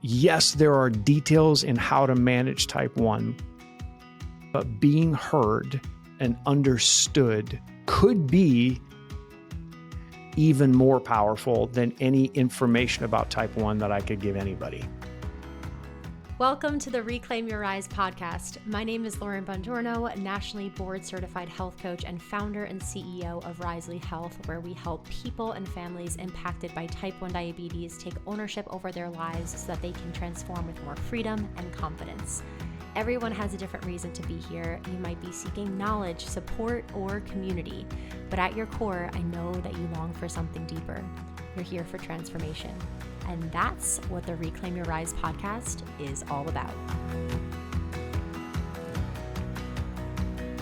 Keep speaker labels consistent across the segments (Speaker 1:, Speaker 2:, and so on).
Speaker 1: Yes, there are details in how to manage type 1, but being heard and understood could be even more powerful than any information about type 1 that I could give anybody.
Speaker 2: Welcome to the Reclaim Your Rise podcast. My name is Lauren Bongiorno, nationally board certified health coach and founder and CEO of Risely Health, where we help people and families impacted by type 1 diabetes take ownership over their lives so that they can transform with more freedom and confidence. Everyone has a different reason to be here. You might be seeking knowledge, support, or community, but at your core, I know that you long for something deeper. You're here for transformation. And that's what the Reclaim Your Rise podcast is all about.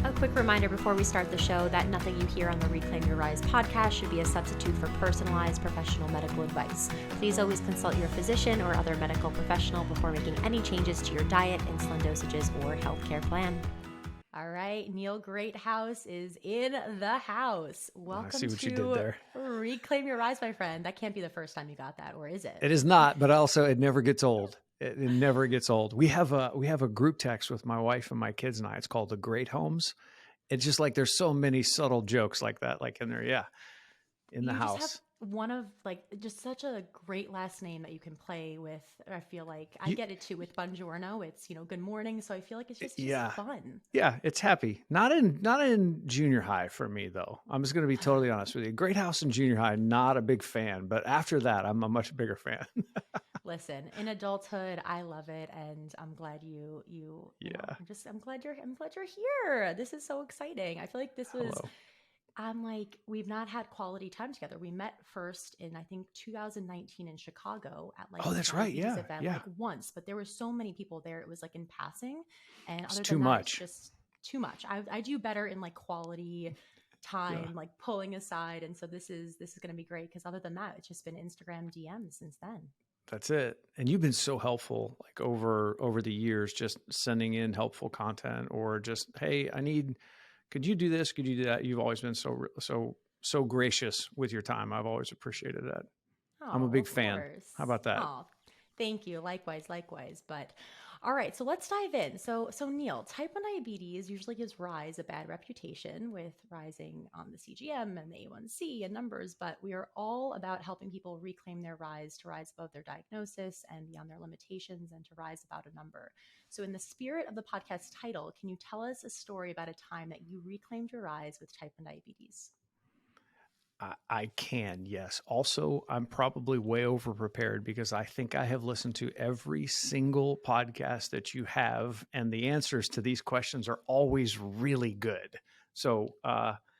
Speaker 2: A quick reminder before we start the show that nothing you hear on the Reclaim Your Rise podcast should be a substitute for personalized professional medical advice. Please always consult your physician or other medical professional before making any changes to your diet, insulin dosages, or healthcare plan. All right, Neil Greathouse is in the house. Welcome
Speaker 1: I see what
Speaker 2: to
Speaker 1: you did there.
Speaker 2: Reclaim Your Rise, my friend. That can't be the first time you got that, or is it?
Speaker 1: It is not, but also it never gets old. It never gets old. We have a group text with my wife and my kids and I. It's called the Great Homes. It's just like there's so many subtle jokes like that, like in there, in the house.
Speaker 2: Just have one of just such a great last name that you can play with. I feel like I get it too with Bongiorno. It's good morning, so I feel like it's just fun.
Speaker 1: Yeah, it's happy. Not in junior high for me though. I'm just going to be totally honest with you. Greathouse in junior high, not a big fan, but after that, I'm a much bigger fan.
Speaker 2: Listen, in adulthood, I love it, and I'm glad you know, I'm glad you're here. This is so exciting. I feel like this was.
Speaker 1: Hello.
Speaker 2: I'm like, we've not had quality time together. We met first in, I think, 2019 in Chicago at
Speaker 1: oh, that's right. Yeah.
Speaker 2: Event,
Speaker 1: yeah.
Speaker 2: Like once, but there were so many people there. It was like in passing, and
Speaker 1: it's
Speaker 2: other
Speaker 1: too
Speaker 2: than that,
Speaker 1: much.
Speaker 2: it's just too much. I do better in like quality time, like pulling aside. And so this is going to be great. Cause other than that, it's just been Instagram DMs since then.
Speaker 1: That's it. And you've been so helpful, like over the years, just sending in helpful content or just, hey, could you do this? Could you do that? You've always been so gracious with your time. I've always appreciated that.
Speaker 2: Oh,
Speaker 1: I'm a big fan. How about that?
Speaker 2: Oh, thank you. Likewise. But all right, so let's dive in. So Neil, type 1 diabetes usually gives Rise a bad reputation with rising on the CGM and the A1C and numbers, but we are all about helping people reclaim their rise to rise above their diagnosis and beyond their limitations and to rise about a number. So in the spirit of the podcast title, can you tell us a story about a time that you reclaimed your rise with type 1 diabetes?
Speaker 1: I can, yes. Also, I'm probably way over prepared because I think I have listened to every single podcast that you have, and the answers to these questions are always really good. So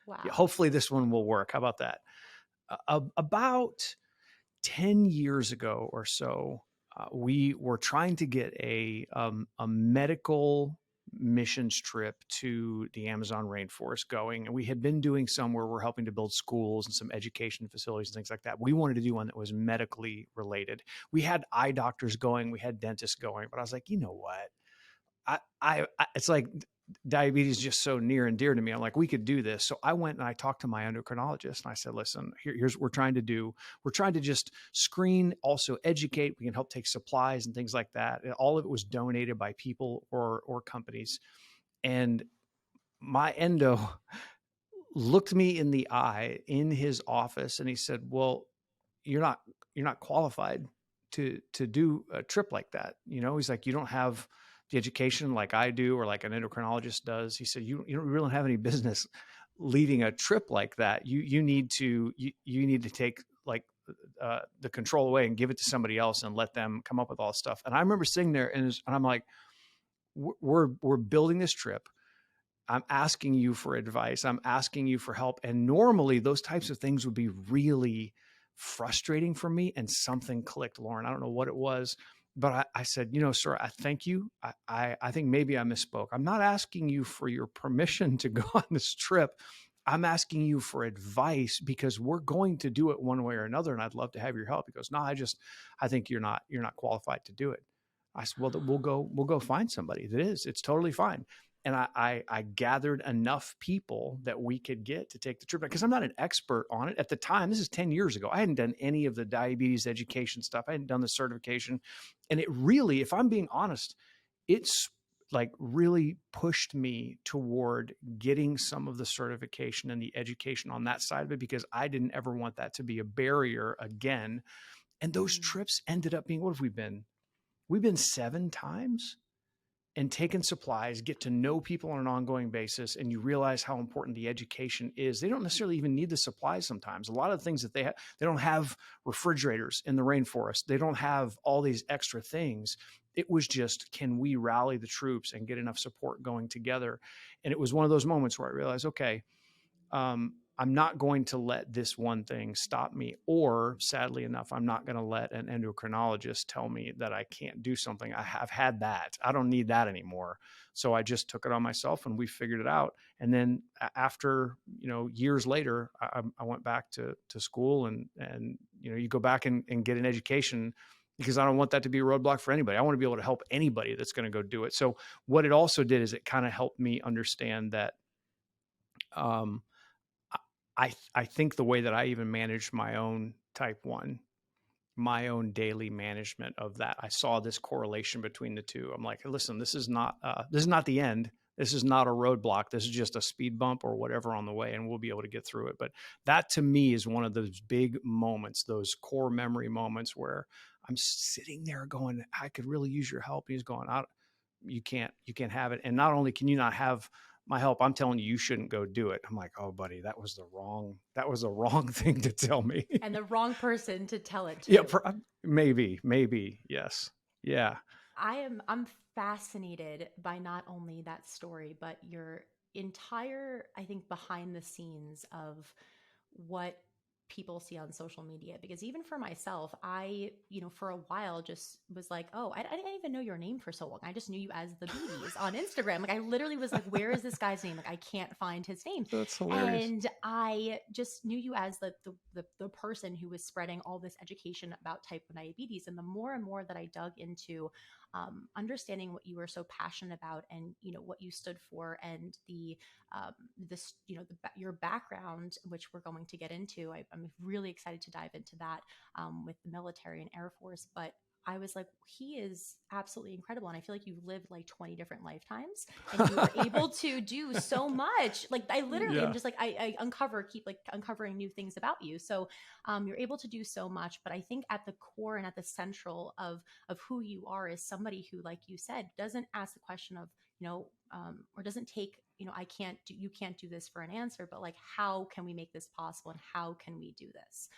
Speaker 1: hopefully this one will work. How about that? About 10 years ago or so, we were trying to get a medical missions trip to the Amazon rainforest going. And we had been doing some where we're helping to build schools and some education facilities and things like that. We wanted to do one that was medically related. We had eye doctors going, we had dentists going, but I was like, you know what? It's like diabetes is just so near and dear to me. I'm like, we could do this. So I went and I talked to my endocrinologist and I said, listen, here's what we're trying to do. We're trying to just screen, also educate. We can help take supplies and things like that. And all of it was donated by people or companies. And my endo looked me in the eye in his office and he said, well, you're not qualified to do a trip like that. He's like, you don't have the education like I do or like an endocrinologist does. He said, you don't really have any business leading a trip like that. You need to take like the control away and give it to somebody else and let them come up with all this stuff. And I remember sitting there and I'm like, we're building this trip. I'm asking you for advice. I'm asking you for help. And normally those types of things would be really frustrating for me. And something clicked, Lauren. I don't know what it was. But I said, sir, I thank you. I think maybe I misspoke. I'm not asking you for your permission to go on this trip. I'm asking you for advice because we're going to do it one way or another. And I'd love to have your help. He goes, no, I think you're not qualified to do it. I said, well, we'll go find somebody that is. It's totally fine. And I gathered enough people that we could get to take the trip, because I'm not an expert on it at the time. This is 10 years ago. I hadn't done any of the diabetes education stuff. I hadn't done the certification. And it really, if I'm being honest, it's like really pushed me toward getting some of the certification and the education on that side of it, because I didn't ever want that to be a barrier again. And those trips ended up being, what have we been? We've been 7 times, and taken supplies, get to know people on an ongoing basis, and you realize how important the education is. They don't necessarily even need the supplies sometimes. A lot of the things that they have, they don't have refrigerators in the rainforest. They don't have all these extra things. It was just, can we rally the troops and get enough support going together? And it was one of those moments where I realized, okay, I'm not going to let this one thing stop me, or sadly enough, I'm not going to let an endocrinologist tell me that I can't do something. I've had that. I don't need that anymore. So I just took it on myself, and we figured it out. And then after, years later, I went back to school, and you go back and get an education, because I don't want that to be a roadblock for anybody. I want to be able to help anybody that's going to go do it. So what it also did is it kind of helped me understand that, I think the way that I even managed my own type 1, my own daily management of that, I saw this correlation between the two. I'm like, listen, this is not the end. This is not a roadblock. This is just a speed bump or whatever on the way, and we'll be able to get through it. But that to me is one of those big moments, those core memory moments where I'm sitting there going, I could really use your help. And he's going, you can't have it. And not only can you not have my help, I'm telling you, you shouldn't go do it. I'm like, oh buddy, that was the wrong thing to tell me.
Speaker 2: And the wrong person to tell it to.
Speaker 1: Yeah, maybe. Yes. Yeah.
Speaker 2: I'm fascinated by not only that story, but your entire, I think, behind the scenes of what people see on social media. Because even for myself, I, for a while just was like, oh, I didn't even know your name for so long. I just knew you as the Beaties on Instagram. Like I literally was like, where is this guy's name? Like I can't find his name.
Speaker 1: That's hilarious.
Speaker 2: And I just knew you as the person who was spreading all this education about type 1 diabetes. And the more and more that I dug into understanding what you were so passionate about, and what you stood for, and your background, which we're going to get into. I'm really excited to dive into that with the military and Air Force. But I was like, he is absolutely incredible. And I feel like you've lived like 20 different lifetimes, and you were able to do so much. Like I literally am just like, I keep uncovering new things about you. So you're able to do so much. But I think at the core and at the central of who you are is somebody who, like you said, doesn't ask the question of, or doesn't take, you can't do this for an answer, but like, how can we make this possible, and how can we do this?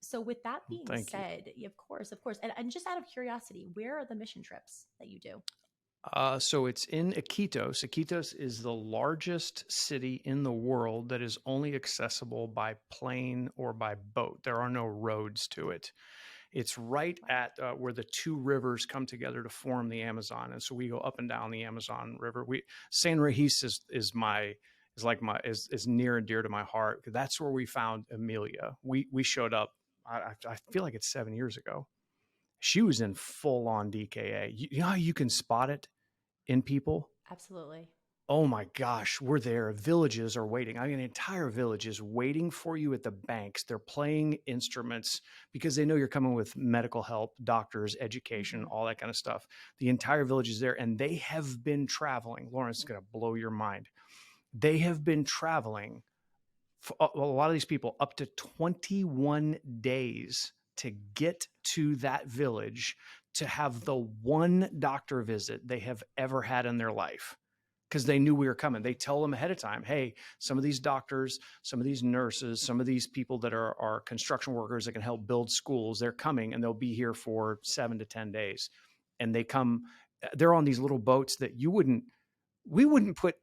Speaker 2: So with that being said, of course. And just out of curiosity, where are the mission trips that you do?
Speaker 1: So it's in Iquitos. Iquitos is the largest city in the world that is only accessible by plane or by boat. There are no roads to it. It's right at where the two rivers come together to form the Amazon, and so we go up and down the Amazon River. San Regis is near and dear to my heart. That's where we found Amelia. We showed up. I feel like it's 7 years ago. She was in full on DKA. You know how you can spot it in people?
Speaker 2: Absolutely.
Speaker 1: Oh my gosh, we're there. Villages are waiting. I mean, an entire village is waiting for you at the banks. They're playing instruments because they know you're coming with medical help, doctors, education, all that kind of stuff. The entire village is there, and they have been traveling. Lawrence, is going to blow your mind. They have been traveling, a lot of these people, up to 21 days to get to that village to have the one doctor visit they have ever had in their life, because they knew we were coming. They tell them ahead of time, hey, some of these doctors, some of these nurses, some of these people that are construction workers that can help build schools, they're coming, and they'll be here for 7 to 10 days. And they're on these little boats that we wouldn't put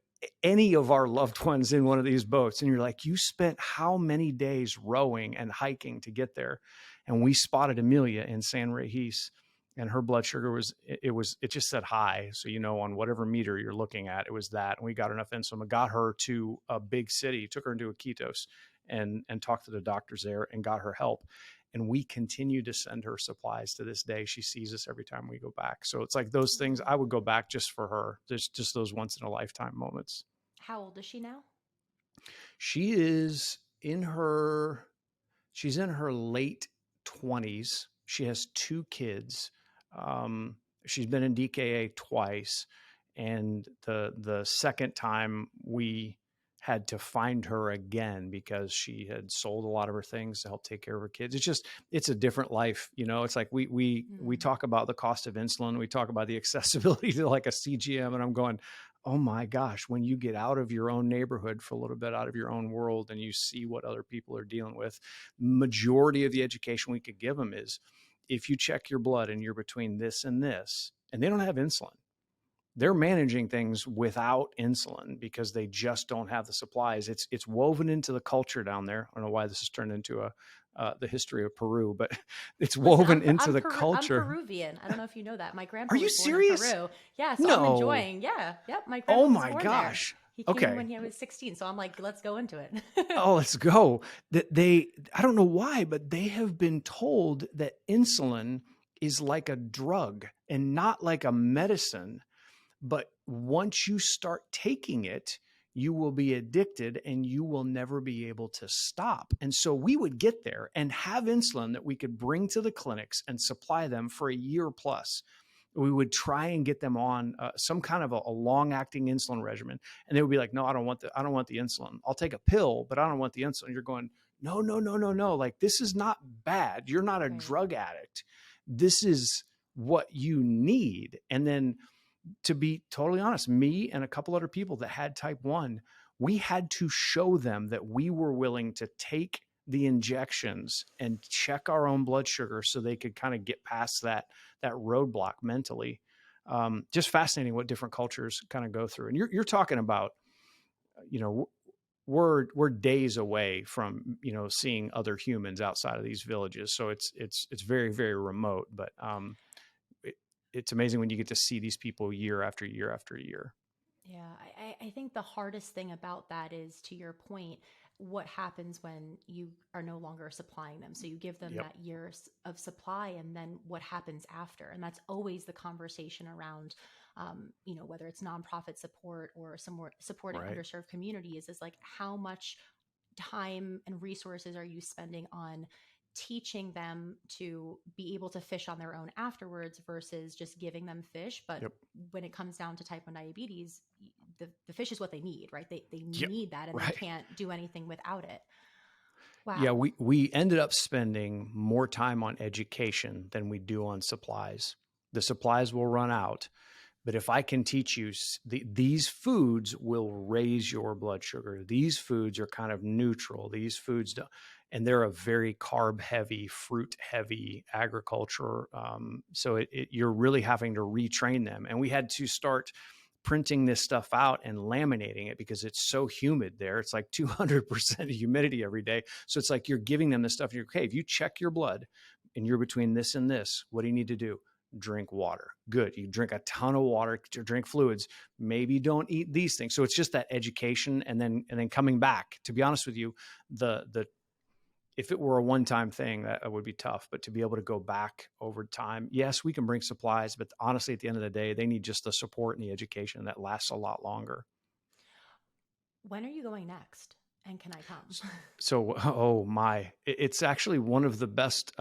Speaker 1: any of our loved ones in one of these boats. And you're like, you spent how many days rowing and hiking to get there? And we spotted Amelia in San Regis, and her blood sugar it just said high. So, on whatever meter you're looking at, it was that. And we got enough insulin, got her to a big city, took her into Iquitos, and talked to the doctors there and got her help. And we continue to send her supplies to this day. She sees us every time we go back. So it's like those things, I would go back just for her. There's just those once in a lifetime moments.
Speaker 2: How old is she now?
Speaker 1: She is in her, she's in her late 20s. She has two kids. She's been in DKA twice. And the second time we had to find her again because she had sold a lot of her things to help take care of her kids. It's a different life. It's like we talk about the cost of insulin. We talk about the accessibility to like a CGM, and I'm going, oh my gosh, when you get out of your own neighborhood for a little bit, out of your own world, and you see what other people are dealing with, majority of the education we could give them is, if you check your blood and you're between this and this, and they don't have insulin, they're managing things without insulin because they just don't have the supplies. It's woven into the culture down there. I don't know why this has turned into the history of Peru, but it's woven into the culture.
Speaker 2: I'm Peruvian. I don't know if you know that. My grandpa
Speaker 1: Are you
Speaker 2: was born
Speaker 1: serious?
Speaker 2: in Peru. Yeah, so
Speaker 1: No.
Speaker 2: I'm enjoying. Yeah, yep. My grandpa
Speaker 1: Oh
Speaker 2: was
Speaker 1: my
Speaker 2: born
Speaker 1: gosh.
Speaker 2: there. He came
Speaker 1: Okay.
Speaker 2: when he was 16. So I'm like, let's go into it.
Speaker 1: Oh, let's go. I don't know why, but they have been told that insulin is like a drug and not like a medicine. But once you start taking it, you will be addicted and you will never be able to stop. And so we would get there and have insulin that we could bring to the clinics and supply them for a year plus. We would try and get them on some kind of a long-acting insulin regimen, and they would be like, "No, I don't want the insulin. I'll take a pill, but I don't want the insulin." You're going, "No, no, no, no, no! Like, this is not bad. You're not a drug addict. This is what you need." And then, to be totally honest, me and a couple other people that had type 1, we had to show them that we were willing to take the injections and check our own blood sugar so they could kind of get past that roadblock mentally. Just fascinating what different cultures kind of go through. And you're talking about, we're days away from, seeing other humans outside of these villages. So it's very, very remote, but it's amazing when you get to see these people year after year after year.
Speaker 2: Yeah, I think the hardest thing about that is, to your point, what happens when you are no longer supplying them. So you give them that year of supply, and then what happens after? And that's always the conversation around, whether it's nonprofit support or supporting underserved communities, is like, how much time and resources are you spending on teaching them to be able to fish on their own afterwards versus just giving them fish? But when it comes down to type 1 diabetes, the fish is what they need, right? They need that, and they can't do anything without it. Wow.
Speaker 1: Yeah, we ended up spending more time on education than we do on supplies. The supplies will run out, but if I can teach you these foods will raise your blood sugar. These foods are kind of neutral. These foods don't, and they're a very carb heavy, fruit heavy agriculture. So you're really having to retrain them. And we had to start printing this stuff out and laminating it because it's so humid there. It's like 200% humidity every day. So it's like you're giving them this stuff. You're, okay, if you check your blood and you're between this and this, what do you need to do? Drink water. Good. You drink a ton of water, drink fluids. Maybe don't eat these things. So it's just that education, and then coming back. To be honest with you, if it were a one-time thing, that would be tough. But to be able to go back over time, yes, we can bring supplies, but honestly, at the end of the day, they need just the support and the education that lasts a lot longer.
Speaker 2: When are you going next? And can I come?
Speaker 1: So, it's actually one of the best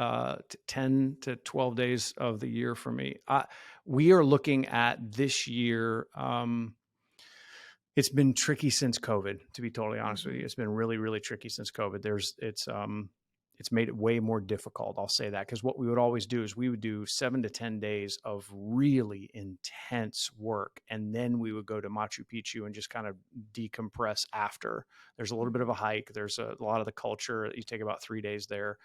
Speaker 1: 10 to 12 days of the year for me. We are looking at this year. It's been tricky since COVID, to be totally honest with you. It's been really, really tricky since COVID. It's made it way more difficult. I'll say that, because what we would always do is we would do 7 to 10 days of really intense work. And then we would go to Machu Picchu and just kind of decompress after. There's a little bit of a hike. There's a lot of the culture. You take about 3 days there.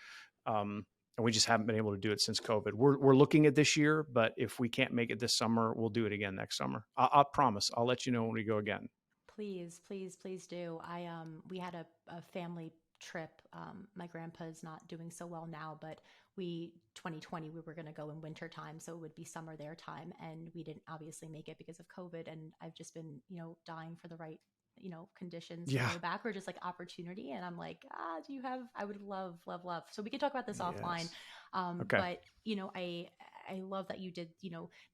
Speaker 1: And we just haven't been able to do it since COVID. We're looking at this year, but if we can't make it this summer, we'll do it again next summer. I promise. I'll let you know when we go again.
Speaker 2: Please, please, please do. We had a family trip. My grandpa's not doing so well now, but 2020, we were going to go in winter time. So it would be summer their time. And we didn't obviously make it because of COVID. And I've just been, dying for the right, conditions to
Speaker 1: Yeah.
Speaker 2: go back, or just like opportunity. And I'm like, do you have, I would love, love, love. So we can talk about this offline.
Speaker 1: Yes. Okay.
Speaker 2: But I love that you did,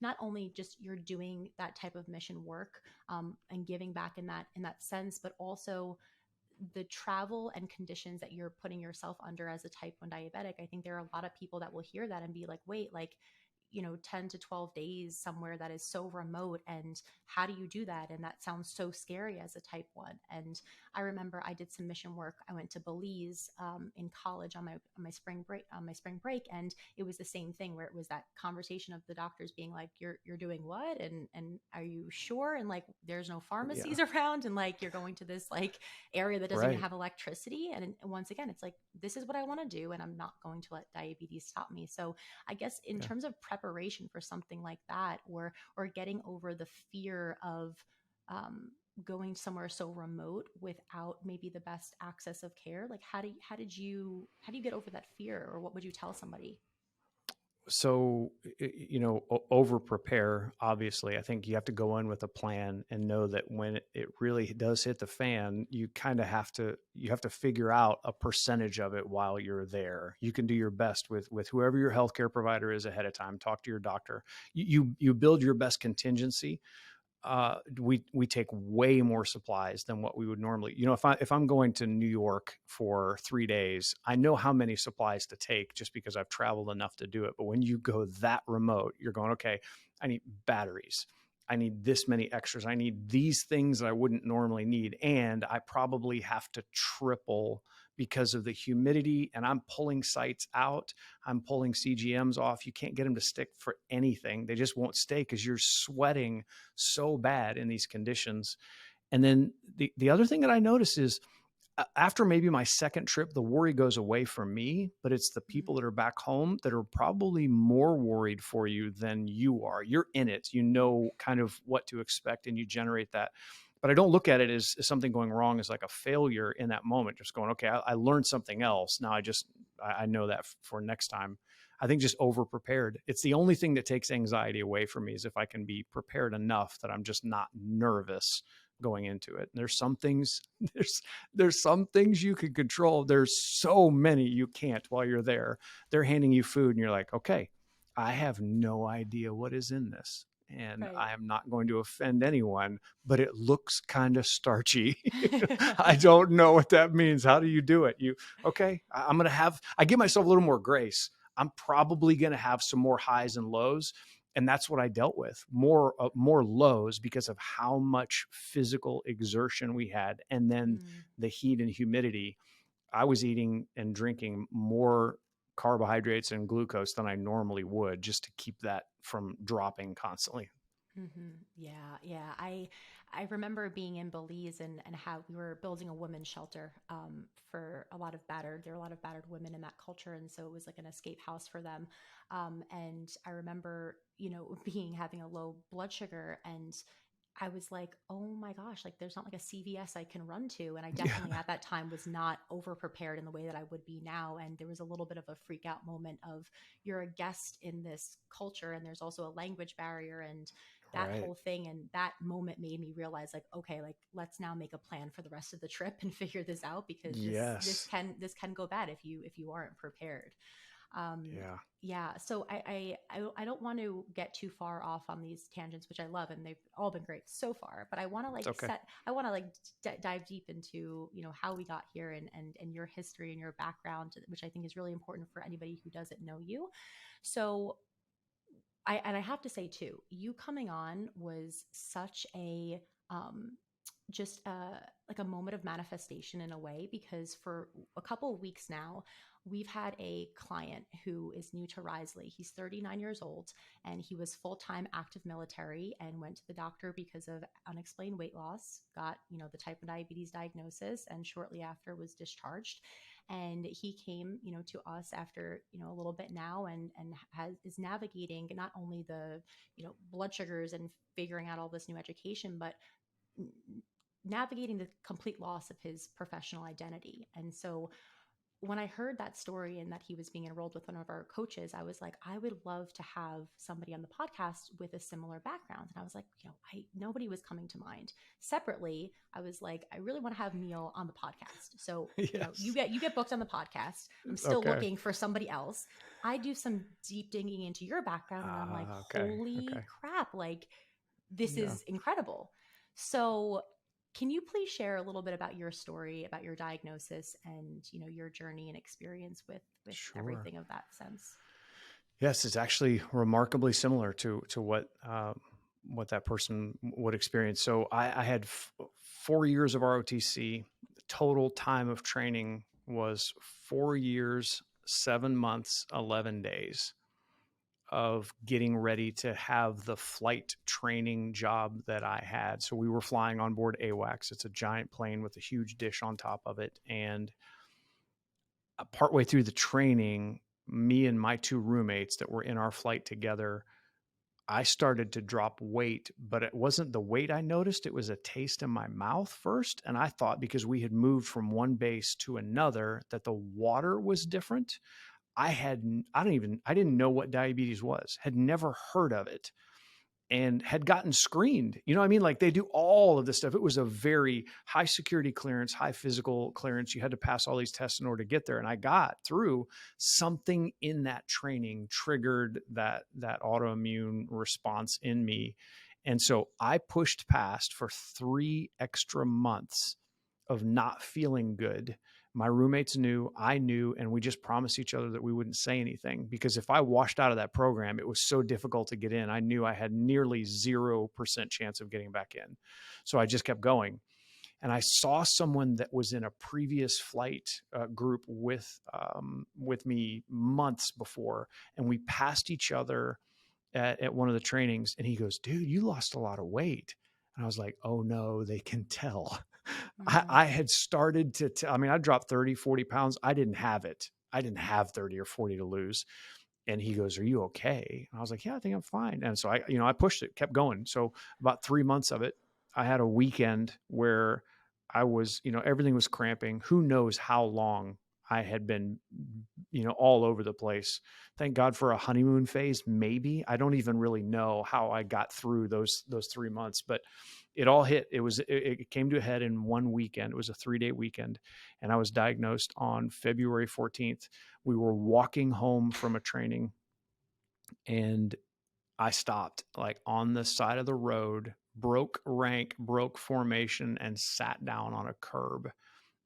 Speaker 2: not only just you're doing that type of mission work, and giving back in that sense, but also the travel and conditions that you're putting yourself under as a type 1 diabetic. I think there are a lot of people that will hear that and be like, wait, like, 10 to 12 days somewhere that is so remote. And how do you do that? And that sounds so scary as a type 1. And I remember I did some mission work. I went to Belize in college on my spring break. And it was the same thing where it was that conversation of the doctors being like, you're doing what? And are you sure? And like, there's no
Speaker 1: Yeah.
Speaker 2: pharmacies around. And like, you're going to this like area that doesn't even
Speaker 1: Right.
Speaker 2: have electricity. And once again, it's like, this is what I want to do. And I'm not going to let diabetes stop me. So I guess in
Speaker 1: Yeah.
Speaker 2: terms of preparation for something like that, or getting over the fear of going somewhere so remote without maybe the best access of care, like how do you get over that fear, or what would you tell somebody?
Speaker 1: So, over prepare, obviously. I think you have to go in with a plan and know that when it really does hit the fan, you have to figure out a percentage of it while you're there. You can do your best with whoever your healthcare provider is ahead of time. Talk to your doctor. You build your best contingency. We take way more supplies than what we would normally. If I'm going to New York for 3 days, I know how many supplies to take just because I've traveled enough to do it. But when you go that remote, you're going, okay, I need batteries. I need this many extras. I need these things that I wouldn't normally need. And I probably have to triple because of the humidity, and I'm pulling sites out. I'm pulling CGMs off. You can't get them to stick for anything. They just won't stay because you're sweating so bad in these conditions. And then the other thing that I notice is after maybe my second trip, the worry goes away from me, but it's the
Speaker 2: Mhm.
Speaker 1: people that are back home that are probably more worried for you than you are. You're in it, you know kind of what to expect, and you generate that. But I don't look at it as something going wrong as like a failure in that moment. Just going, okay, I learned something else. Now I know that for next time. I think just over prepared. It's the only thing that takes anxiety away from me is if I can be prepared enough that I'm just not nervous going into it. And there's some things, there's some things you can control. There's so many you can't while you're there. They're handing you food and you're like, okay, I have no idea what is in this. And
Speaker 2: Right.
Speaker 1: I am not going to offend anyone, but it looks kind of starchy. I don't know what that means. How do you do it? Okay, I give myself a little more grace. I'm probably going to have some more highs and lows. And that's what I dealt with, more lows because of how much physical exertion we had, and then
Speaker 2: Mm.
Speaker 1: the heat and humidity. I was eating and drinking more carbohydrates and glucose than I normally would just to keep that from dropping constantly.
Speaker 2: Yeah, yeah. I remember being in Belize, and how we were building a women's shelter for a lot of battered. There are a lot of battered women in that culture, and so it was like an escape house for them. And I remember, being having a low blood sugar, and I was like, oh my gosh, like there's not like a CVS I can run to. And I
Speaker 1: Yeah.
Speaker 2: definitely at that time was not over prepared in the way that I would be now. And there was a little bit of a freak out moment of, you're a guest in this culture, and there's also a language barrier and that
Speaker 1: Right.
Speaker 2: whole thing. And that moment made me realize, like, okay, like let's now make a plan for the rest of the trip and figure this out, because
Speaker 1: Yes.
Speaker 2: this can go bad if you aren't prepared. Um,
Speaker 1: Yeah.
Speaker 2: yeah, so I don't want to get too far off on these tangents, which I love, and they've all been great so far. But I want to
Speaker 1: It's okay.
Speaker 2: dive deep into how we got here, and your history and your background, which I think is really important for anybody who doesn't know you. So I have to say too, you coming on was such a just like a moment of manifestation in a way, because for a couple of weeks now, we've had a client who is new to Risley. He's 39 years old, and he was full-time active military and went to the doctor because of unexplained weight loss, got, the type 1 diabetes diagnosis, and shortly after was discharged. And he came, to us after, a little bit now, and is navigating not only the, blood sugars and figuring out all this new education, but navigating the complete loss of his professional identity. And so when I heard that story and that he was being enrolled with one of our coaches, I was like, I would love to have somebody on the podcast with a similar background. And I was like, nobody was coming to mind. Separately, I was like, I really want to have Neil on the podcast. So,
Speaker 1: Yes.
Speaker 2: you get booked on the podcast. I'm still
Speaker 1: Okay.
Speaker 2: looking for somebody else. I do some deep digging into your background and I'm like, holy crap, like this is incredible. So can you please share a little bit about your story, about your diagnosis and, your journey and experience with everything of that sense?
Speaker 1: Yes, it's actually remarkably similar to what that person would experience. So I had 4 years of ROTC. The total time of training was 4 years, 7 months, 11 days of getting ready to have the flight training job that I had. So we were flying on board AWACS. It's a giant plane with a huge dish on top of it. And partway through the training, me and my 2 roommates that were in our flight together, I started to drop weight, but it wasn't the weight I noticed. It was a taste in my mouth first. And I thought because we had moved from one base to another that the water was different. I didn't know what diabetes was, had never heard of it, and had gotten screened. You know what I mean? Like they do all of this stuff. It was a very high security clearance, high physical clearance. You had to pass all these tests in order to get there. And I got through. Something in that training triggered that autoimmune response in me. And so I pushed past for 3 extra months of not feeling good. My roommates knew, I knew, and we just promised each other that we wouldn't say anything, because if I washed out of that program, it was so difficult to get in. I knew I had nearly 0% chance of getting back in. So I just kept going. And I saw someone that was in a previous flight group with me months before, and we passed each other at one of the trainings, and he goes, "Dude, you lost a lot of weight." And I was like, "Oh no, they can tell." I had started to, I dropped 30, 40 pounds. I didn't have it. I didn't have 30 or 40 to lose. And he goes, "Are you okay?" And I was like, "Yeah, I think I'm fine." And so I pushed it, kept going. So about 3 months of it, I had a weekend where I was, everything was cramping. Who knows how long I had been, all over the place. Thank God for a honeymoon phase. Maybe I don't even really know how I got through those 3 months, but it all hit. It came to a head in one weekend. It was a 3-day weekend, and I was diagnosed on February 14th. We were walking home from a training, and I stopped like on the side of the road, broke rank, broke formation, and sat down on a curb.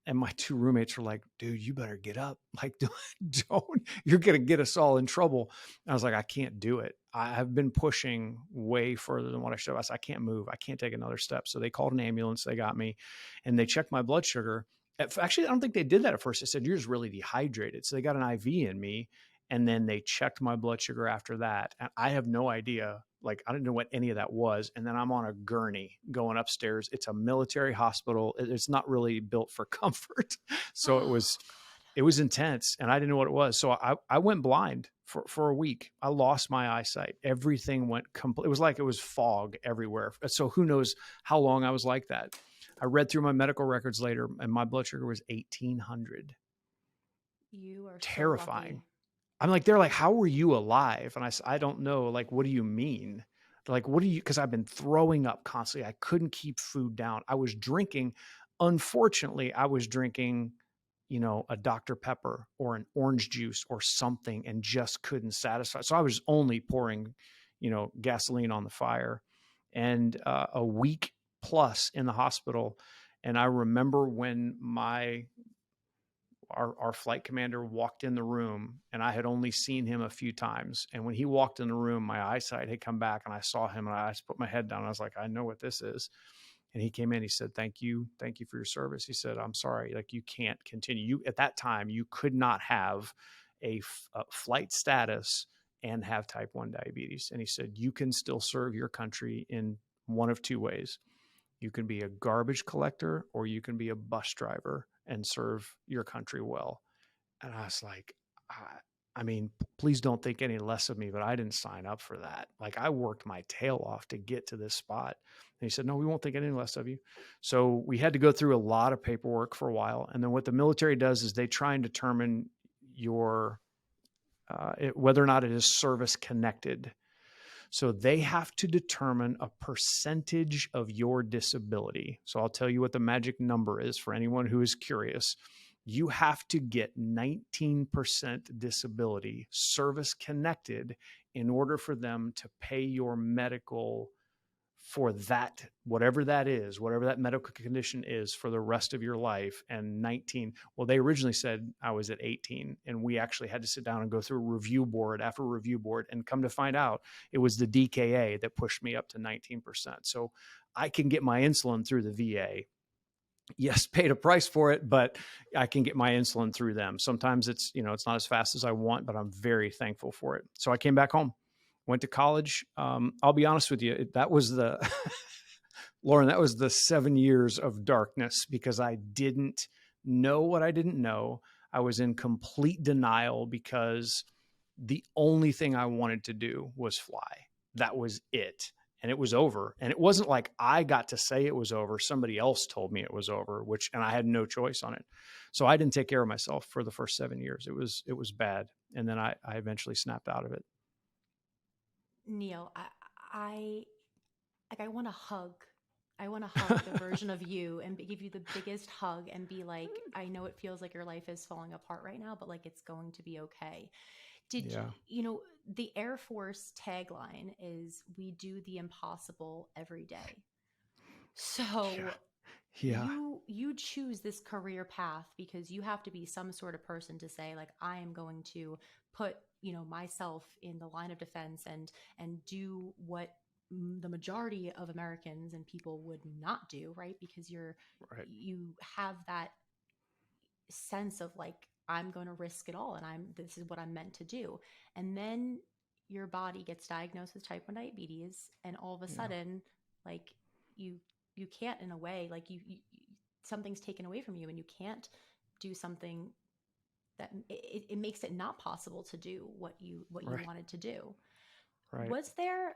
Speaker 1: And my 2 roommates were like, "Dude, you better get up. Like, don't, you're going to get us all in trouble." And I was like, "I can't do it. I've been pushing way further than what I should. I said, I can't move. I can't take another step." So they called an ambulance. They got me, and they checked my blood sugar. Actually, I don't think they did that at first. They said, "You're just really dehydrated." So they got an IV in me, and then they checked my blood sugar after that. And I have no idea. Like, I didn't know what any of that was. And then I'm on a gurney going upstairs. It's a military hospital. It's not really built for comfort. So it was intense, and I didn't know what it was. So I went blind for a week. I lost my eyesight. Everything went complete. It was like it was fog everywhere. So who knows how long I was like that. I read through my medical records later, and my blood sugar was 1800.
Speaker 2: You are
Speaker 1: terrifying.
Speaker 2: So lucky.
Speaker 1: They're like, "How were you alive?" And I said, "I don't know. Like, what do you mean?" They're like, "What do you," because I've been throwing up constantly. I couldn't keep food down. I was drinking. Unfortunately, I was drinking, a Dr. Pepper or an orange juice or something, and just couldn't satisfy. So I was only pouring, gasoline on the fire. And a week plus in the hospital. And I remember when our flight commander walked in the room, and I had only seen him a few times. And when he walked in the room, my eyesight had come back, and I saw him, and I just put my head down. And I was like, "I know what this is." And he came in, he said, "Thank you for your service." He said, "I'm sorry, like, you can't continue. At that time, you could not have a flight status and have type 1 diabetes." And he said, "You can still serve your country in one of 2 ways. You can be a garbage collector, or you can be a bus driver and serve your country well." And I was like, I mean, please don't think any less of me, but I didn't sign up for that. Like, I worked my tail off to get to this spot. And he said, no, we won't think any less of you. So we had to go through a lot of paperwork for a while. And then what the military does is they try and determine your, whether or not it is service connected. So they have to determine a percentage of your disability. So I'll tell you what the magic number is for anyone who is curious. You have to get 19% disability service connected in order for them to pay your medical for that, whatever that is, whatever that medical condition is for the rest of your life. And 19, well, they originally said I was at 18, and we actually had to sit down and go through a review board after review board, and come to find out it was the DKA that pushed me up to 19%. So I can get my insulin through the VA. Yes, paid a price for it, but I can get my insulin through them. Sometimes it's, it's not as fast as I want, but I'm very thankful for it. So I came back home, went to college. I'll be honest with you. That was Lauren, that was the 7 years of darkness, because I didn't know what I didn't know. I was in complete denial because the only thing I wanted to do was fly. That was it. And it was over. And it wasn't like I got to say it was over. Somebody else told me it was over, and I had no choice on it. So I didn't take care of myself for the first 7 years. It was bad. And then I eventually snapped out of it.
Speaker 2: Neil, I want to hug. I want to hug the version of you and give you the biggest hug and be like, I know it feels like your life is falling apart right now, but like, it's going to be okay. The Air Force tagline is, we do the impossible every day. So
Speaker 1: yeah.
Speaker 2: you choose this career path because you have to be some sort of person to say, like, I am going to put, myself in the line of defense and do what the majority of Americans and people would not do, right? Because you have that sense of like, I'm going to risk it all, and this is what I'm meant to do. And then your body gets diagnosed with type 1 diabetes, and all of a sudden, like, you can't, in a way, like, you something's taken away from you, and you can't do something that it makes it not possible to do what you wanted to do.
Speaker 1: Right.
Speaker 2: Was there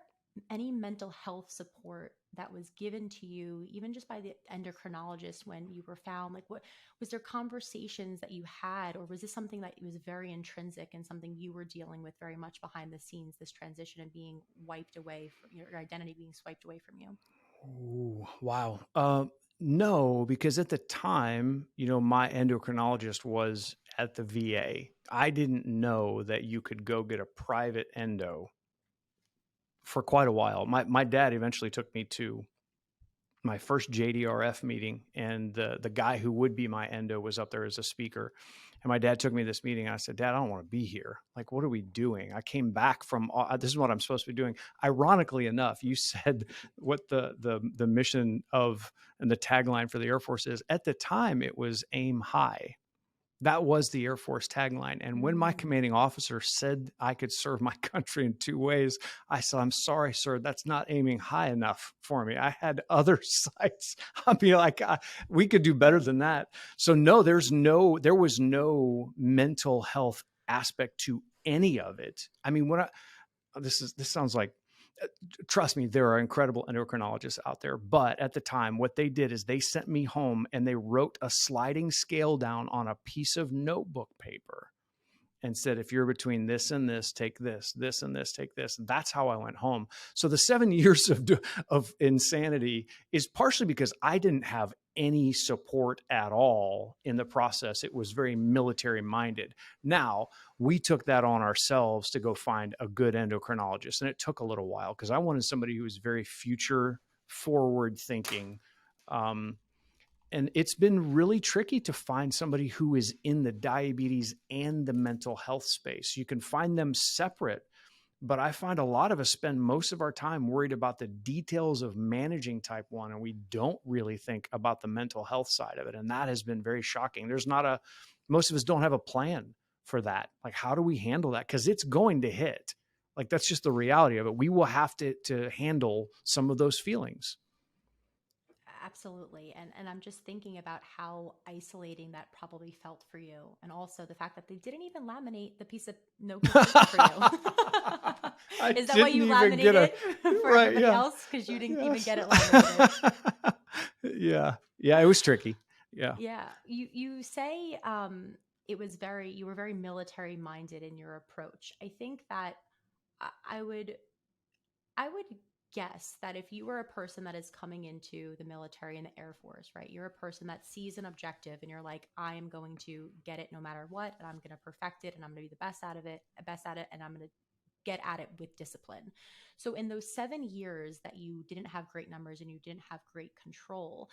Speaker 2: any mental health support that was given to you, even just by the endocrinologist, when you were found? Like, what was there, conversations that you had, or was this something that was very intrinsic and something you were dealing with very much behind the scenes, this transition and being wiped away from your identity, being swiped away from you?
Speaker 1: Ooh, wow. No, because at the time, my endocrinologist was at the VA. I didn't know that you could go get a private endo for quite a while. My dad eventually took me to my first JDRF meeting, and the guy who would be my endo was up there as a speaker. And my dad took me to this meeting, and I said, Dad, I don't want to be here. Like, what are we doing? I came back from, this is what I'm supposed to be doing. Ironically enough, you said what the mission of, and the tagline for the Air Force is. At the time, it was aim high. That was the Air Force tagline. And when my commanding officer said I could serve my country in 2 ways, I said, I'm sorry, sir, that's not aiming high enough for me. I had other sights. I mean, like, we could do better than that. So no, there was no mental health aspect to any of it. I mean, this sounds like, trust me, there are incredible endocrinologists out there. But at the time, what they did is they sent me home and they wrote a sliding scale down on a piece of notebook paper and said, if you're between this and this, take this, this and this, take this. That's how I went home. So the 7 years of insanity is partially because I didn't have any support at all in the process. It was very military minded. Now, we took that on ourselves to go find a good endocrinologist. And it took a little while because I wanted somebody who was very future forward thinking. And it's been really tricky to find somebody who is in the diabetes and the mental health space. You can find them separate, but I find a lot of us spend most of our time worried about the details of managing type 1, and we don't really think about the mental health side of it. And that has been very shocking. Most of us don't have a plan for that. Like, how do we handle that? Because it's going to hit. Like, that's just the reality of it. We will have to handle some of those feelings.
Speaker 2: Absolutely. And I'm just thinking about how isolating that probably felt for you. And also the fact that they didn't even laminate the piece of note of paper for
Speaker 1: I
Speaker 2: you. Is that why
Speaker 1: didn't
Speaker 2: you
Speaker 1: even get
Speaker 2: laminated
Speaker 1: a
Speaker 2: for
Speaker 1: right.
Speaker 2: everybody
Speaker 1: Yeah.
Speaker 2: else? Because you didn't even
Speaker 1: Yes.
Speaker 2: get it laminated.
Speaker 1: Yeah. Yeah. It was tricky. Yeah.
Speaker 2: Yeah. You say you were very military minded in your approach. I think that I I would I would guess that if you were a person that is coming into the military and the Air Force, right? You're a person that sees an objective and you're like, I am going to get it no matter what, and I'm going to perfect it, and I'm going to be the best at it, and I'm going to get at it with discipline. So, in those 7 years that you didn't have great numbers and you didn't have great control,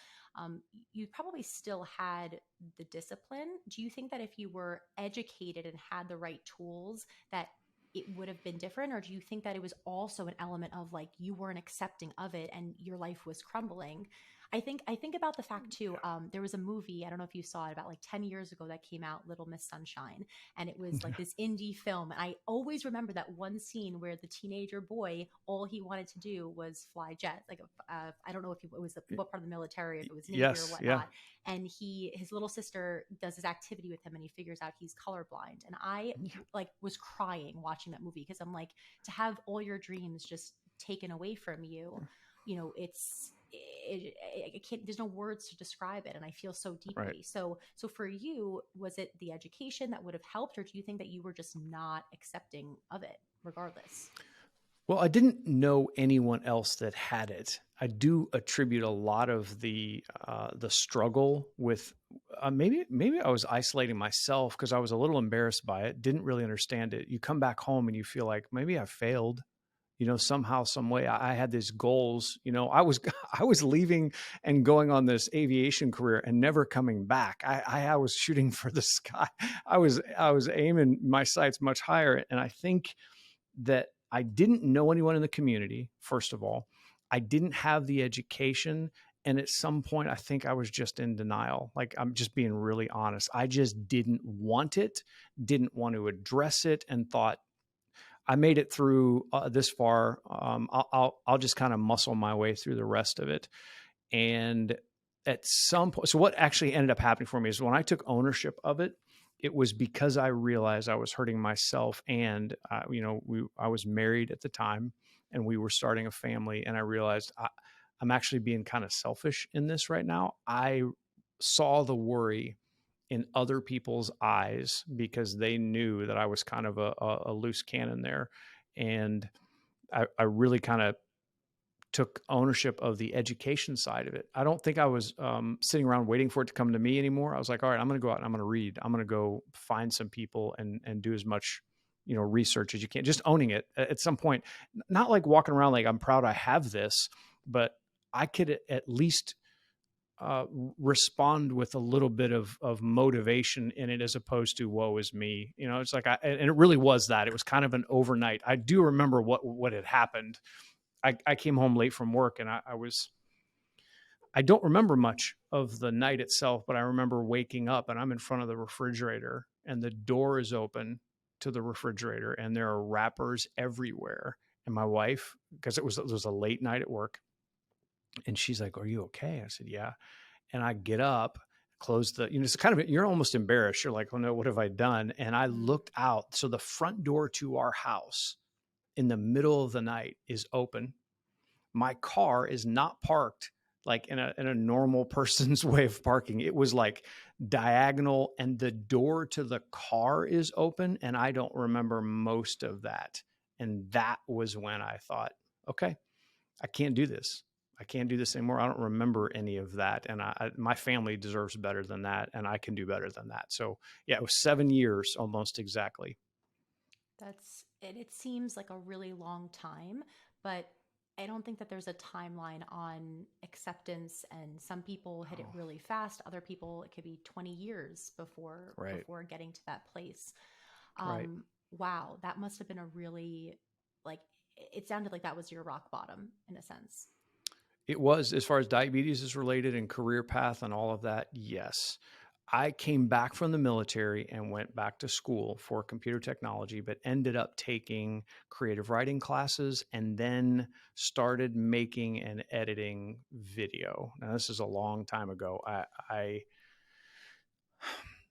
Speaker 2: you probably still had the discipline. Do you think that if you were educated and had the right tools, that it would have been different? Or do you think that it was also an element of like you weren't accepting of it and your life was crumbling? I think about the fact too. There was a movie, I don't know if you saw it, about like 10 years ago that came out, Little Miss Sunshine, and it was like this indie film. And I always remember that one scene where the teenager boy, all he wanted to do was fly jets. Like I don't know if it was what part of the military, if it was Navy or
Speaker 1: Yes. Yeah.
Speaker 2: whatnot. And his little sister does his activity with him, and he figures out he's colorblind. And I like was crying watching that movie, because I'm like, to have all your dreams just taken away from you, it can't, there's no words to describe it, and I feel so
Speaker 1: Right.
Speaker 2: deeply. So for you, was it the education that would have helped, or do you think that you were just not accepting of it regardless?
Speaker 1: Well, I didn't know anyone else that had it. I do attribute a lot of the struggle with maybe I was isolating myself because I was a little embarrassed by it. Didn't really understand it. You come back home and you feel like maybe I failed. Somehow, some way. I had these goals. I was leaving and going on this aviation career and never coming back. I was shooting for the sky. I was aiming my sights much higher, and I think that I didn't know anyone in the community, first of all. I didn't have the education. And at some point, I think I was just in denial. Like, I'm just being really honest. I just didn't want it, didn't want to address it, and thought, I made it through this far. I'll just kind of muscle my way through the rest of it. And at some point, so what actually ended up happening for me is when I took ownership of it, it was because I realized I was hurting myself. And, I was married at the time and we were starting a family. And I realized I'm actually being kind of selfish in this right now. I saw the worry in other people's eyes because they knew that I was kind of a loose cannon there. And I really kind of took ownership of the education side of it. I don't think I was sitting around waiting for it to come to me anymore. I was like, all right, I'm going to go out and I'm going to read. I'm going to go find some people and do as much, research as you can. Just owning it at some point, not like walking around like I'm proud I have this, but I could at least respond with a little bit of motivation in it as opposed to woe is me. It's like, and it really was that. It was kind of an overnight. I do remember what had happened. I came home late from work and I don't remember much of the night itself, but I remember waking up and I'm in front of the refrigerator and the door is open to the refrigerator and there are wrappers everywhere. And my wife, because it was a late night at work, and she's like, "Are you okay?" I said, "Yeah." And I get up, close it's kind of, you're almost embarrassed. You're like, "Oh no, what have I done?" And I
Speaker 2: Mm.
Speaker 1: looked out. So the front door to our house in the middle of the night is open. My car is not parked like in a normal person's way of parking. It was like diagonal and the door to the car is open. And I don't remember most of that. And that was when I thought, okay, I can't do this. I can't do this anymore. I don't remember any of that. And my family deserves better than that. And I can do better than that. So yeah, it was 7 years almost exactly.
Speaker 2: That's it. It seems like a really long time, but I don't think that there's a timeline on acceptance. And some people hit it
Speaker 1: Oh,
Speaker 2: really fast. Other people, it could be 20 years
Speaker 1: right.
Speaker 2: before getting to that place.
Speaker 1: Right.
Speaker 2: Wow, that must have been a really like it sounded like that was your rock bottom in a sense.
Speaker 1: It was, as far as diabetes is related and career path and all of that. Yes. I came back from the military and went back to school for computer technology, but ended up taking creative writing classes and then started making and editing video. Now, this is a long time ago.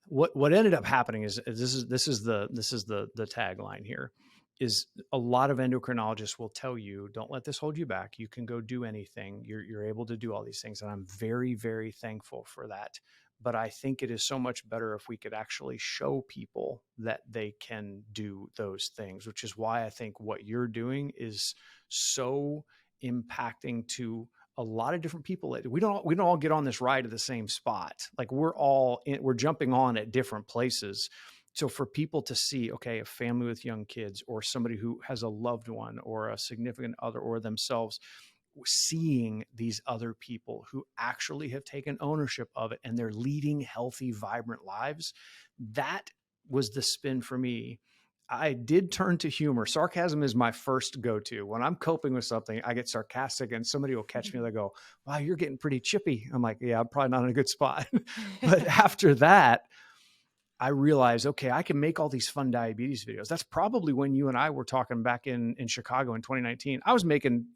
Speaker 1: What ended up happening is this is the tagline here is a lot of endocrinologists will tell you, don't let this hold you back. You can go do anything. You're able to do all these things. And I'm very, very thankful for that. But I think it is so much better if we could actually show people that they can do those things, which is why I think what you're doing is so impacting to a lot of different people. We don't all get on this ride at the same spot. Like we're jumping on at different places. So for people to see, okay, a family with young kids or somebody who has a loved one or a significant other or themselves, seeing these other people who actually have taken ownership of it and they're leading healthy, vibrant lives, that was the spin for me. I did turn to humor. Sarcasm is my first go-to. When I'm coping with something, I get sarcastic and somebody will catch me and they go, wow, you're getting pretty chippy. I'm like, yeah, I'm probably not in a good spot. But after that, I realized, okay, I can make all these fun diabetes videos. That's probably when you and I were talking back in Chicago in 2019. I was making,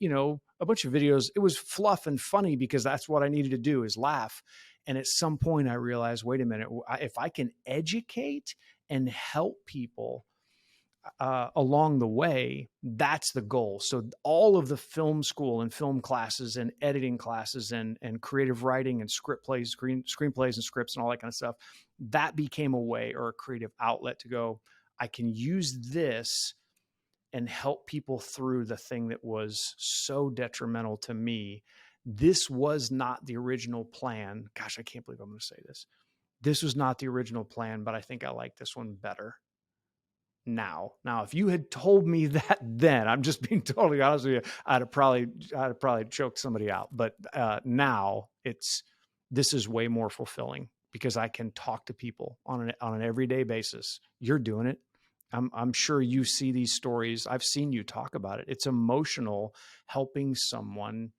Speaker 1: a bunch of videos. It was fluff and funny because that's what I needed to do is laugh. And at some point I realized, wait a minute, if I can educate and help people along the way, that's the goal. So all of the film school and film classes and editing classes and creative writing and script plays, screenplays and scripts and all that kind of stuff, that became a way or a creative outlet to go, I can use this and help people through the thing that was so detrimental to me. This was not the original plan. Gosh, I can't believe I'm going to say this. This was not the original plan, but I think I like this one better now. If you had told me that then, I'm just being totally honest with you, I'd have probably choked somebody out. But now this is way more fulfilling because I can talk to people on an everyday basis. You're doing it. I'm sure you see these stories. I've seen you talk about it. It's emotional, helping someone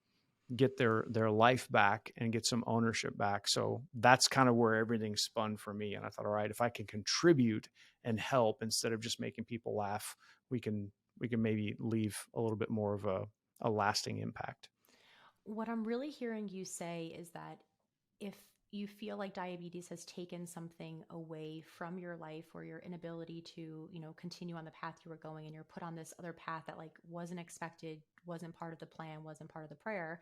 Speaker 1: get their life back and get some ownership back. So that's kind of where everything spun for me. And I thought, all right, if I can contribute and help instead of just making people laugh, we can maybe leave a little bit more of a lasting impact.
Speaker 2: What I'm really hearing you say is that if you feel like diabetes has taken something away from your life or your inability to, continue on the path you were going, and you're put on this other path that like wasn't expected, wasn't part of the plan, wasn't part of the prayer,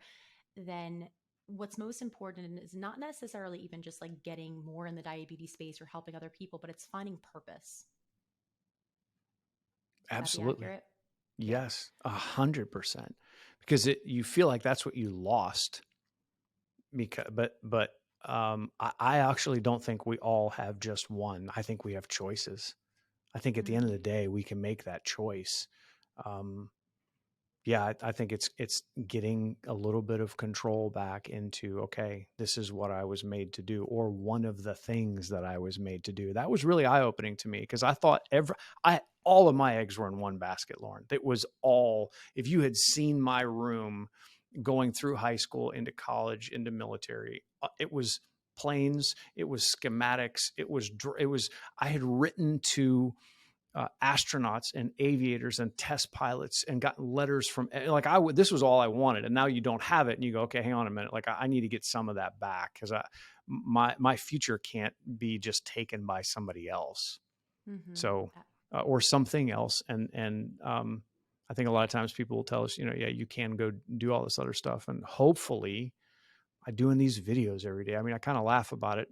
Speaker 2: then what's most important is not necessarily even just like getting more in the diabetes space or helping other people, but it's finding purpose. Would that be
Speaker 1: Absolutely.
Speaker 2: accurate? Yeah.
Speaker 1: Yes, 100%. Because you feel like that's what you lost. But I actually don't think we all have just one. I think we have choices. I think at the end of the day, we can make that choice. Yeah, I think it's getting a little bit of control back into, okay, this is what I was made to do, or one of the things that I was made to do. That was really eye-opening to me because I thought all of my eggs were in one basket, Lauren. It was all, if you had seen my room going through high school into college, into military, it was planes, it was schematics, I had written to astronauts and aviators and test pilots and gotten letters from this was all I wanted. And now you don't have it. And you go, okay, hang on a minute. Like I need to get some of that back because my future can't be just taken by somebody else.
Speaker 2: Mm-hmm.
Speaker 1: So, or something else. And I think a lot of times people will tell us, yeah, you can go do all this other stuff. And hopefully I doing these videos every day. I mean, I kind of laugh about it.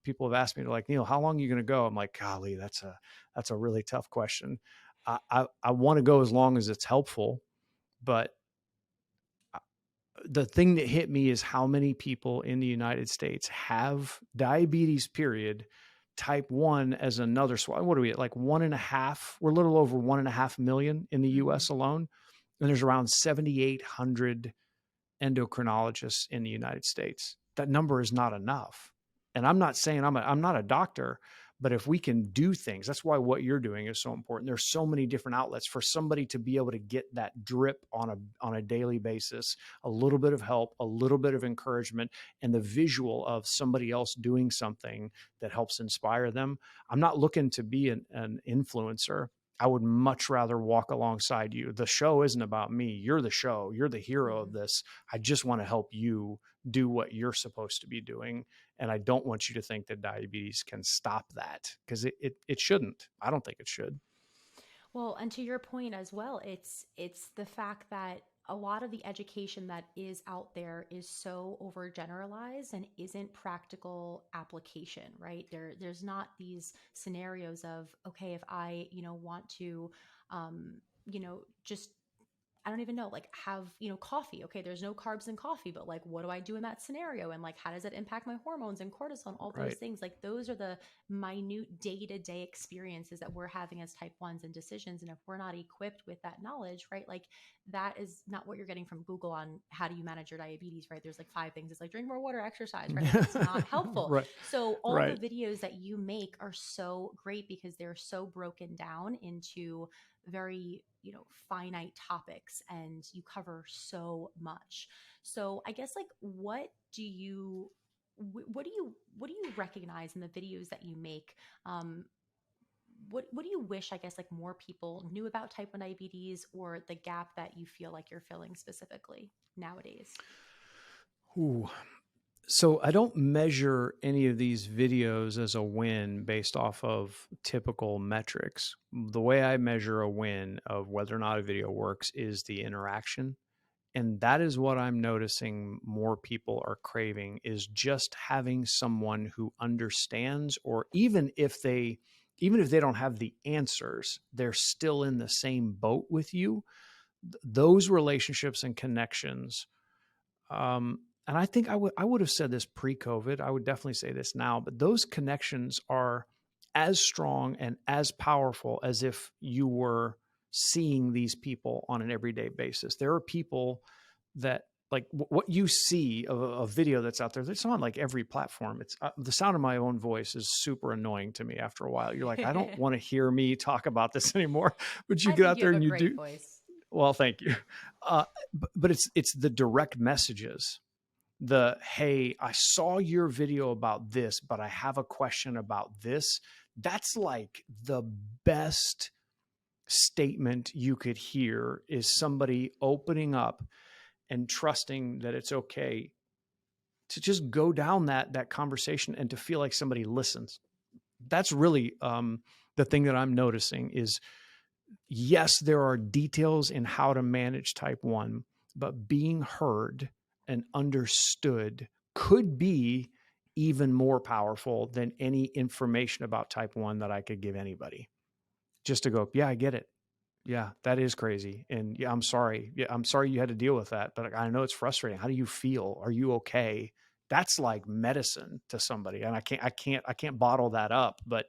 Speaker 1: People have asked me, they're like, Neil, how long are you going to go? I'm like, golly, that's a really tough question. I want to go as long as it's helpful, but the thing that hit me is how many people in the United States have diabetes, period, type 1 as another. What are we at? Like 1.5? We're a little over 1.5 million in the US alone. And there's around 7,800 endocrinologists in the United States. That number is not enough. And I'm not saying I'm not a doctor, But if we can do things, that's why what you're doing is so important. There's so many different outlets for somebody to be able to get that drip on a daily basis, a little bit of help, a little bit of encouragement, and the visual of somebody else doing something that helps inspire them. I'm not looking to be an influencer. I would much rather walk alongside you. The show isn't about me. You're the show. You're the hero of this. I just want to help you do what you're supposed to be doing. And I don't want you to think that diabetes can stop that, because it shouldn't. I don't think it should.
Speaker 2: Well, and to your point as well, it's the fact that a lot of the education that is out there is so overgeneralized and isn't practical application, right? There's not these scenarios of, okay, if I, want to, just I don't even know, like have, coffee. Okay, there's no carbs in coffee, but like, what do I do in that scenario? And like, how does it impact my hormones and cortisol, all those
Speaker 1: Right.
Speaker 2: things? Like, those are the minute day-to-day experiences that we're having as type ones and decisions. And if we're not equipped with that knowledge, right, like that is not what you're getting from Google on how do you manage your diabetes, right? There's like 5 things. It's like drink more water, exercise, right? Like it's not helpful.
Speaker 1: Right.
Speaker 2: So all
Speaker 1: Right.
Speaker 2: the videos that you make are so great because they're so broken down into very finite topics, and you cover so much. So I guess, like, what do you recognize in the videos that you make? What do you wish, I guess, like more people knew about type 1 diabetes, or the gap that you feel like you're filling specifically nowadays?
Speaker 1: Ooh. So I don't measure any of these videos as a win based off of typical metrics. The way I measure a win of whether or not a video works is the interaction. And that is what I'm noticing more people are craving, is just having someone who understands, or even if they don't have the answers, they're still in the same boat with you. Those relationships and connections, and I think I would have said this pre-COVID. I would definitely say this now, but those connections are as strong and as powerful as if you were seeing these people on an everyday basis. There are people that, like, what you see of a video that's out there, that's on like every platform. It's the sound of my own voice is super annoying to me after a while. You're like, I don't want to hear me talk about this anymore. But you
Speaker 2: I
Speaker 1: get
Speaker 2: think
Speaker 1: out
Speaker 2: you
Speaker 1: there
Speaker 2: have
Speaker 1: and
Speaker 2: a
Speaker 1: you
Speaker 2: great
Speaker 1: do.
Speaker 2: voice.
Speaker 1: Well, thank you. But it's the direct messages. The, hey, I saw your video about this, but I have a question about this. That's like the best statement you could hear, is somebody opening up and trusting that it's okay to just go down that conversation and to feel like somebody listens. That's really the thing that I'm noticing is, yes, there are details in how to manage type 1, but being heard and understood could be even more powerful than any information about type 1 that I could give anybody. Just to go, yeah, I get it. Yeah, that is crazy. And yeah, I'm sorry. Yeah, I'm sorry you had to deal with that, but I know it's frustrating. How do you feel? Are you okay? That's like medicine to somebody. And I can't bottle that up, but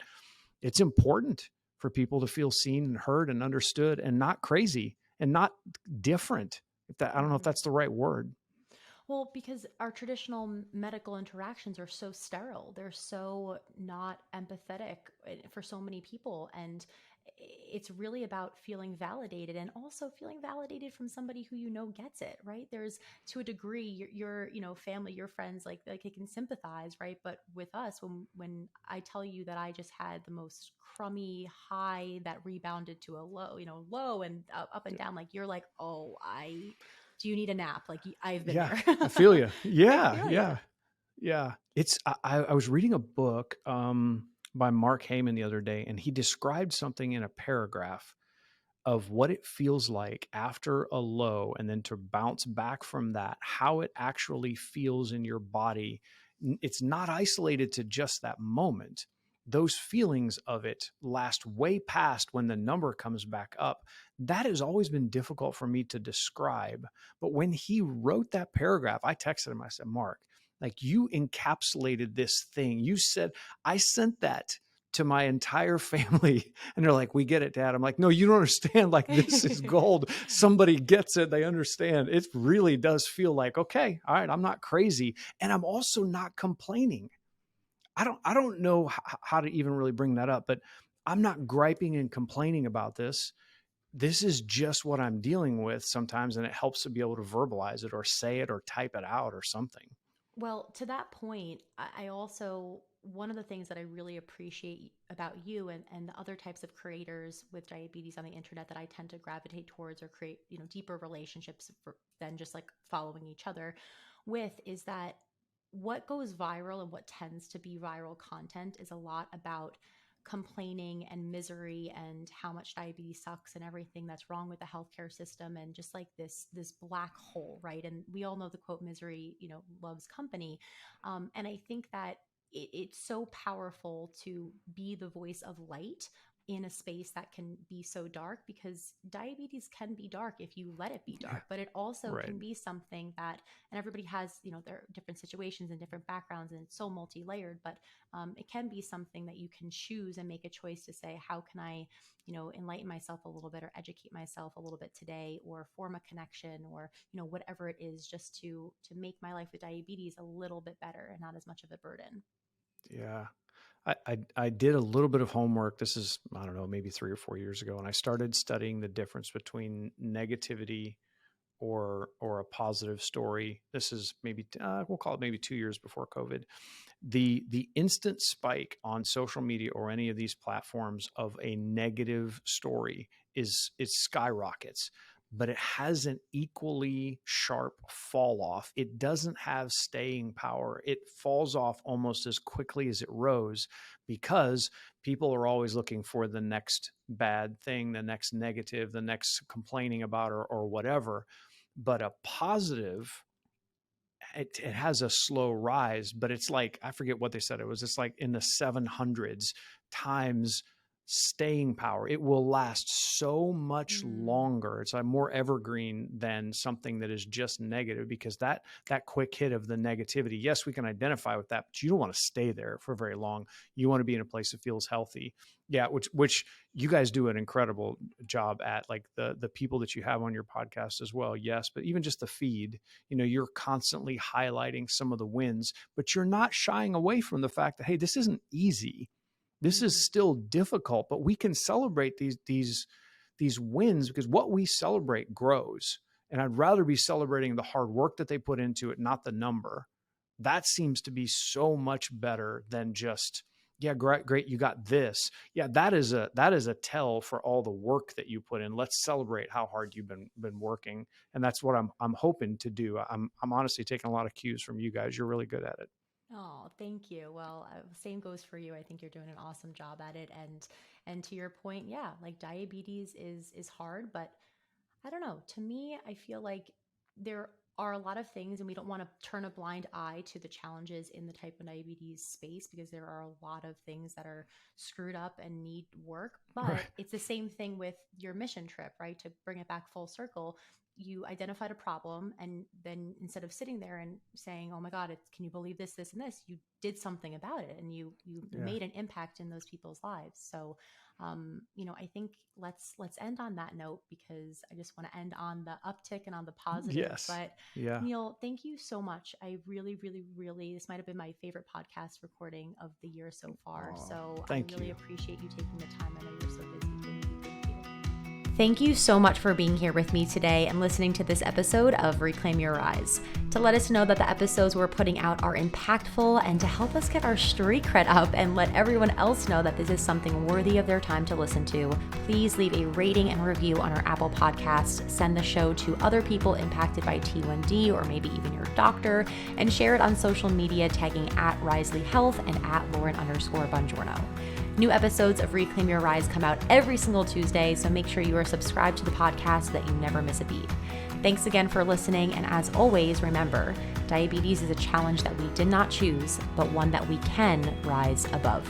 Speaker 1: it's important for people to feel seen and heard and understood, and not crazy and not different. I don't know if
Speaker 2: Mhm.
Speaker 1: that's the right word.
Speaker 2: Well, because our traditional medical interactions are so sterile, they're so not empathetic for so many people. And it's really about feeling validated, and also feeling validated from somebody who gets it, right? There's, to a degree, your family, your friends, like they can sympathize, right? But with us, when I tell you that I just had the most crummy high that rebounded to a low, low and up and down, like you're like, oh, do you need a nap? Like I've been
Speaker 1: Yeah,
Speaker 2: there.
Speaker 1: I feel you.
Speaker 2: I
Speaker 1: Yeah,
Speaker 2: feel you.
Speaker 1: yeah, yeah. I was reading a book by Mark Heyman the other day, and he described something in a paragraph of what it feels like after a low, and then to bounce back from that, how it actually feels in your body. It's not isolated to just that moment. Those feelings of it last way past when the number comes back up. That has always been difficult for me to describe. But when he wrote that paragraph, I texted him, I said, Mark, like, you encapsulated this thing. You said, I sent that to my entire family, and they're like, we get it, Dad. I'm like, no, you don't understand. Like, this is gold. Somebody gets it. They understand. It really does feel like, okay, all right, I'm not crazy. And I'm also not complaining. I don't know how to even really bring that up, but I'm not griping and complaining about this. This is just what I'm dealing with sometimes. And it helps to be able to verbalize it or say it or type it out or something.
Speaker 2: Well, to that point, I also, one of the things that I really appreciate about you and the other types of creators with diabetes on the internet that I tend to gravitate towards or create, deeper relationships than just like following each other with, is that what goes viral and what tends to be viral content is a lot about complaining and misery and how much diabetes sucks and everything that's wrong with the healthcare system, and just like this black hole, right? And we all know the quote, misery loves company. And I think that it's so powerful to be the voice of light in a space that can be so dark, because diabetes can be dark if you let it be dark, but it also
Speaker 1: Right.
Speaker 2: can be something that, and everybody has, their different situations and different backgrounds, and it's so multi-layered, but it can be something that you can choose and make a choice to say, how can I, enlighten myself a little bit or educate myself a little bit today, or form a connection, or, whatever it is, just to make my life with diabetes a little bit better and not as much of a burden.
Speaker 1: Yeah. I did a little bit of homework. This is, I don't know, maybe 3 or 4 years ago. And I started studying the difference between negativity or a positive story. This is maybe, we'll call it maybe 2 years before COVID. The instant spike on social media or any of these platforms of a negative story it skyrockets, but it has an equally sharp fall off. It doesn't have staying power. It falls off almost as quickly as it rose, because people are always looking for the next bad thing, the next negative, the next complaining about, or whatever. But a positive, it has a slow rise, but it's like, I forget what they said. It's like in the 700s times staying power. It will last so much longer. It's like more evergreen than something that is just negative, because that quick hit of the negativity, yes, we can identify with that, but you don't want to stay there for very long. You want to be in a place that feels healthy. Yeah, which you guys do an incredible job at, like the people that you have on your podcast as well. Yes, but even just the feed, you're constantly highlighting some of the wins, but you're not shying away from the fact that, hey, this isn't easy. This is still difficult, but we can celebrate these wins, because what we celebrate grows. And I'd rather be celebrating the hard work that they put into it, not the number. That seems to be so much better than just, yeah, great, you got this. Yeah, that is a tell for all the work that you put in. Let's celebrate how hard you've been working, and that's what I'm hoping to do. I'm honestly taking a lot of cues from you guys. You're really good at it.
Speaker 2: Oh, thank you. Well, same goes for you. I think you're doing an awesome job at it. And to your point, yeah, like diabetes is hard, but I don't know. To me, I feel like there are a lot of things, and we don't want to turn a blind eye to the challenges in the type 1 diabetes space, because there are a lot of things that are screwed up and need work. But
Speaker 1: Right.
Speaker 2: it's the same thing with your mission trip, right? To bring it back full circle, you identified a problem, and then instead of sitting there and saying, "Oh my God, can you believe this, this, and this?" you did something about it, and you
Speaker 1: Yeah.
Speaker 2: made an impact in those people's lives. So I think let's end on that note, because I just want to end on the uptick and on the positive.
Speaker 1: Yes.
Speaker 2: But
Speaker 1: Yeah.
Speaker 2: Neil, thank you so much. I really, really, really, this might have been my favorite podcast recording of the year so far. So I really appreciate you taking the time. I know you're so busy. Thank you. Thank you so much for being here with me today and listening to this episode of Reclaim Your Rise. To let us know that the episodes we're putting out are impactful, and to help us get our street cred up and let everyone else know that this is something worthy of their time to listen to, please leave a rating and review on our Apple Podcast, send the show to other people impacted by T1D, or maybe even your doctor, and share it on social media tagging @Risley Health and @Lauren_Bongiorno. New episodes of Reclaim Your Rise come out every single Tuesday, so make sure you are subscribed to the podcast so that you never miss a beat. Thanks again for listening, and as always, remember, diabetes is a challenge that we did not choose, but one that we can rise above.